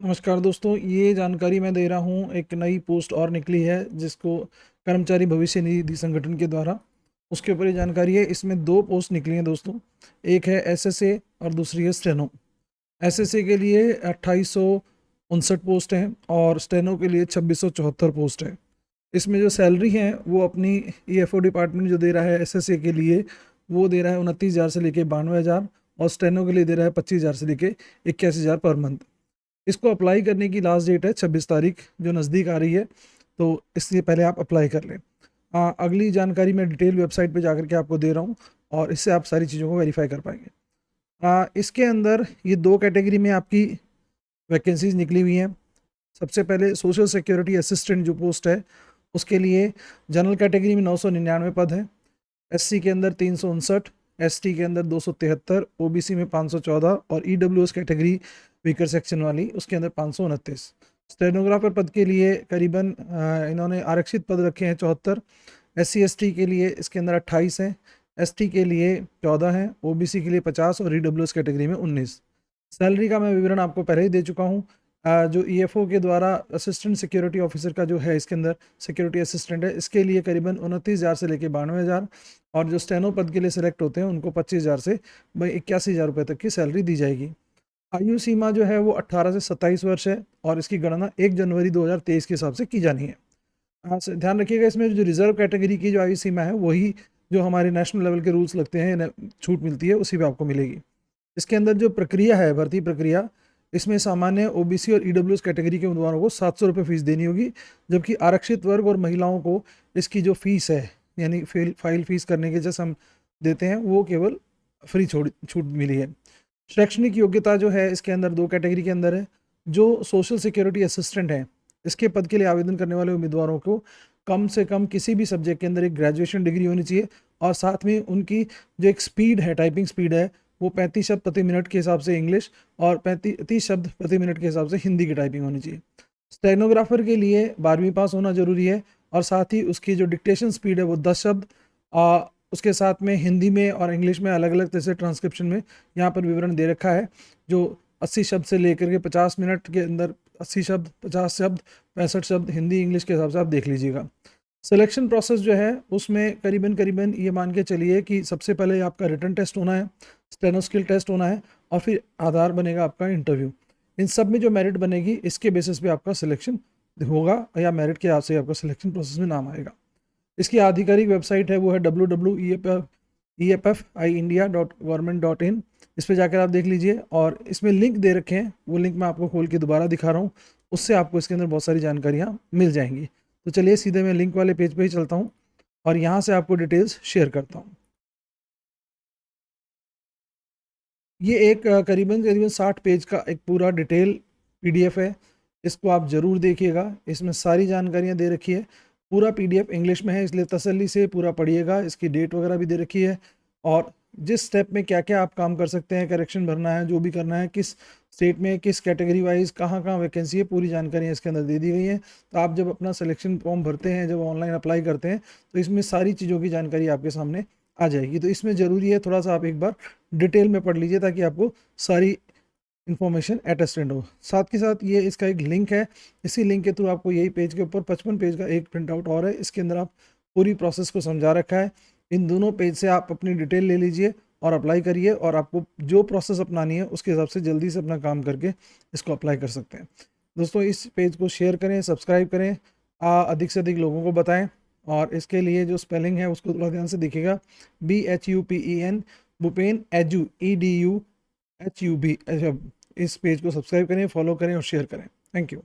नमस्कार दोस्तों, ये जानकारी मैं दे रहा हूँ। एक नई पोस्ट और निकली है जिसको कर्मचारी भविष्य निधि संगठन के द्वारा, उसके ऊपर ये जानकारी है। इसमें दो पोस्ट निकली हैं दोस्तों, एक है एसएसए और दूसरी है स्टेनो। एसएसए के लिए 2859 पोस्ट हैं और स्टेनो के लिए 2674 पोस्ट है। इसमें जो सैलरी है वो अपनी ईएफओ डिपार्टमेंट जो दे रहा है एसएसए के लिए, वो दे रहा है 29,000 से लेके 92,000 और स्टेनो के लिए दे रहा है 25,000 से लेके 81,000 पर मंथ। इसको अप्लाई करने की लास्ट डेट है 26 तारीख, जो नज़दीक आ रही है, तो इसलिए पहले आप अप्लाई कर लें। अगली जानकारी मैं डिटेल वेबसाइट पे जाकर के आपको दे रहा हूँ और इससे आप सारी चीज़ों को वेरीफाई कर पाएंगे। इसके अंदर ये दो कैटेगरी में आपकी वैकेंसीज निकली हुई हैं। सबसे पहले सोशल सिक्योरिटी असिस्टेंट जो पोस्ट है, उसके लिए जनरल कैटेगरी में 999 पद हैं, एससी के अंदर 359, एसटी के अंदर 273, ओबीसी में 514 और ईडब्ल्यूएस कैटेगरी वीकर सेक्शन वाली उसके अंदर 529। स्टेनोग्राफर पद के लिए करीबन इन्होंने आरक्षित पद रखे हैं 74, एससी एसटी के लिए इसके अंदर 28 हैं, एसटी के लिए 14 हैं, ओबीसी के लिए 50 और ईडब्ल्यूएस कैटेगरी में 19। सैलरी का मैं विवरण आपको पहले ही दे चुका हूँ। जो ईएफओ के द्वारा असिस्टेंट सिक्योरिटी ऑफिसर का जो है, इसके अंदर सिक्योरिटी असिस्टेंट है, इसके लिए करीबन 29,000 से लेकर 92,000 और जो स्टेनो पद के लिए सिलेक्ट होते हैं उनको 25,000 से 81,000 रुपये तक की सैलरी दी जाएगी। आयु सीमा जो है वो 18 से 27 वर्ष है और इसकी गणना 1 जनवरी 2023 के हिसाब से की जानी है। ध्यान रखिएगा, इसमें जो रिजर्व कैटेगरी की जो आयु सीमा है वही जो हमारे नेशनल लेवल के रूल्स लगते हैं, छूट मिलती है उसी पे आपको मिलेगी। इसके अंदर जो प्रक्रिया है, भर्ती प्रक्रिया, इसमें सामान्य ओबीसी और ईडब्ल्यूएस कैटेगरी के उम्मीदवारों को 700 रुपये फीस देनी होगी, जबकि आरक्षित वर्ग और महिलाओं को इसकी जो फीस है, यानी फाइल फीस करने के जैसे हम देते हैं, वो केवल फ्री छूट मिली है। शैक्षणिक योग्यता जो है इसके अंदर दो कैटेगरी के अंदर है। जो सोशल सिक्योरिटी असिस्टेंट है, इसके पद के लिए आवेदन करने वाले उम्मीदवारों को कम से कम किसी भी सब्जेक्ट के अंदर एक ग्रेजुएशन डिग्री होनी चाहिए और साथ में उनकी जो एक स्पीड है, टाइपिंग स्पीड है, वो 35 शब्द प्रति मिनट के हिसाब से इंग्लिश और 30 शब्द प्रति मिनट के हिसाब से हिंदी की टाइपिंग होनी चाहिए। स्टेनोग्राफर के लिए 12वीं पास होना जरूरी है और साथ ही उसकी जो डिक्टेशन स्पीड है वो 10 शब्द, उसके साथ में हिंदी में और इंग्लिश में अलग अलग तरह से ट्रांसक्रिप्शन में यहाँ पर विवरण दे रखा है, जो 80 शब्द से लेकर के 50 मिनट के अंदर 80 शब्द, 50 शब्द, 65 शब्द हिंदी इंग्लिश के हिसाब से आप देख लीजिएगा। सिलेक्शन प्रोसेस जो है उसमें करीबन करीबन ये मान के चलिए कि सबसे पहले आपका रिटन टेस्ट होना है, स्टेनो स्किल टेस्ट होना है और फिर आधार बनेगा आपका इंटरव्यू। इन सब में जो मेरिट बनेगी इसके बेसिस पे आपका सिलेक्शन होगा या मेरिट के हिसाब से आपका सिलेक्शन प्रोसेस में नाम आएगा। इसकी आधिकारिक वेबसाइट है वो है www.efiindia.government.in। इस पर जाकर आप देख लीजिए और इसमें लिंक दे रखे हैं, वो लिंक मैं आपको खोल के दोबारा दिखा रहा हूँ, उससे आपको इसके अंदर बहुत सारी जानकारियाँ मिल जाएंगी। तो चलिए सीधे मैं लिंक वाले पेज पे ही चलता हूँ और यहाँ से आपको डिटेल्स शेयर करता हूँ। ये एक करीबन करीबन 60 पेज का एक पूरा डिटेल पीडीएफ है। इसको आप ज़रूर देखिएगा, इसमें सारी जानकारियाँ दे रखी है। पूरा पीडीएफ इंग्लिश में है, इसलिए तसल्ली से पूरा पढ़िएगा। इसकी डेट वगैरह भी दे रखी है और जिस स्टेप में क्या क्या आप काम कर सकते हैं, करेक्शन भरना है, जो भी करना है, किस स्टेट में किस कैटेगरी वाइज कहाँ कहाँ वैकेंसी है, पूरी जानकारी इसके अंदर दे दी गई है। तो आप जब अपना सिलेक्शन फॉर्म भरते हैं, जब ऑनलाइन अप्लाई करते हैं, तो इसमें सारी चीज़ों की जानकारी आपके सामने आ जाएगी। तो इसमें ज़रूरी है थोड़ा सा आप एक बार डिटेल में पढ़ लीजिए ताकि आपको सारी इन्फॉर्मेशन अटेस्टेड हो। साथ के साथ ये इसका एक लिंक है, इसी लिंक के थ्रू आपको यही पेज के ऊपर 55 पेज का एक प्रिंट आउट और है, इसके अंदर आप पूरी प्रोसेस को समझा रखा है। इन दोनों पेज से आप अपनी डिटेल ले लीजिए और अप्लाई करिए और आपको जो प्रोसेस अपनानी है उसके हिसाब से जल्दी से अपना काम करके इसको अप्लाई कर सकते हैं। दोस्तों, इस पेज को शेयर करें, सब्सक्राइब करें, अधिक से अधिक लोगों को बताएं और इसके लिए जो स्पेलिंग है उसको थोड़ा ध्यान से देखिएगा। BHUPEN, Bhupen, EDUHUB। इस पेज को सब्सक्राइब करें, फॉलो करें और शेयर करें। Thank you.